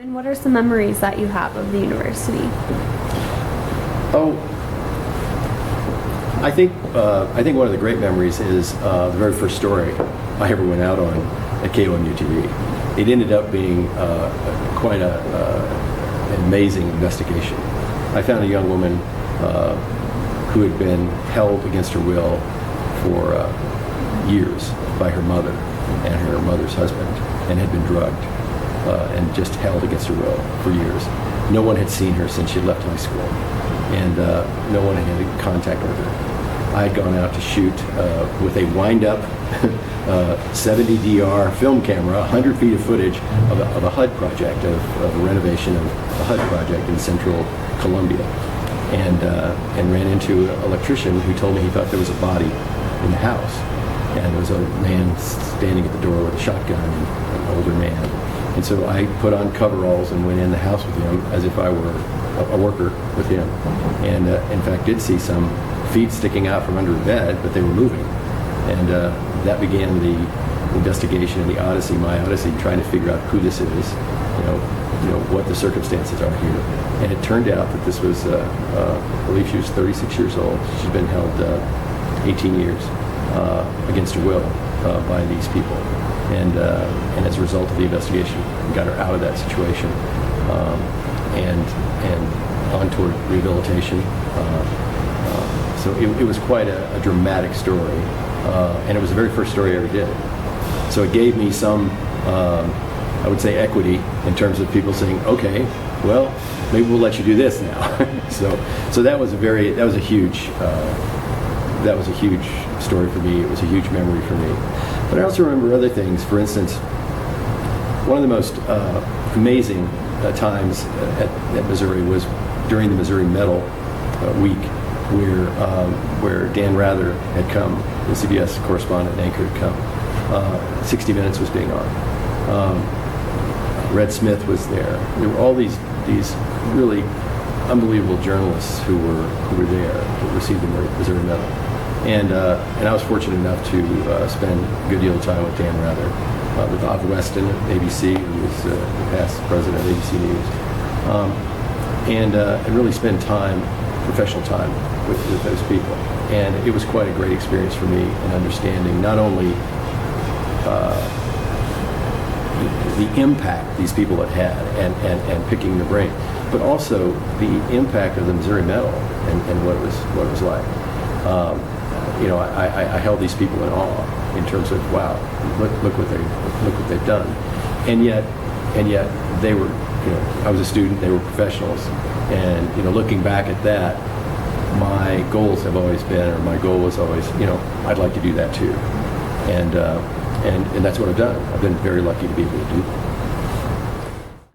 And what are some memories that you have of the university? Oh, I think one of the great memories is the very first story I ever went out on at KOMU-TV. It ended up being quite an amazing investigation. I found a young woman who had been held against her will for years by her mother and her mother's husband, and had been drugged and just held against her will for years. No one had seen her since she left high school, and no one had had contact with her. I had gone out to shoot with a wind-up 70DR film camera, 100 feet of footage of a HUD project, of a renovation of a HUD project in central Colombia, and ran into an electrician who told me he thought there was a body in the house, and there was a man standing at the door with a shotgun, an older man. And so I put on coveralls and went in the house with him as if I were a worker with him, and in fact did see some feet sticking out from under a bed, but they were moving, and that began the investigation and the odyssey, my odyssey, trying to figure out who this is, what the circumstances are here. And it turned out that this was, I believe she was 36 years old. She'd been held 18 years against her will by these people. And as a result of the investigation, we got her out of that situation and on toward rehabilitation. So it was quite a dramatic story, and it was the very first story I ever did. So it gave me some, I would say, equity in terms of people saying, okay, well, maybe we'll let you do this now. so that was a huge story for me. It was a huge memory for me. But I also remember other things. For instance, one of the most amazing times at Missouri was during the Missouri Medal Week, where Dan Rather had come, the CBS correspondent and anchor had come. 60 Minutes was being on. Red Smith was there. There were all these really unbelievable journalists who were there, who received the Missouri Medal. And I was fortunate enough to spend a good deal of time with Dan Rather, with Av Weston at ABC, who was the past president of ABC News, and really spend professional time with those people. And it was quite a great experience for me in understanding not only the impact these people had and picking the brain, but also the impact of the Missouri Medal and what it was like. I held these people in awe in terms of, wow, look what they've done, and yet they were, I was a student, they were professionals, and looking back at that, my goals have always been, or my goal was always, I'd like to do that too, and that's what I've done. I've been very lucky to be able to do that.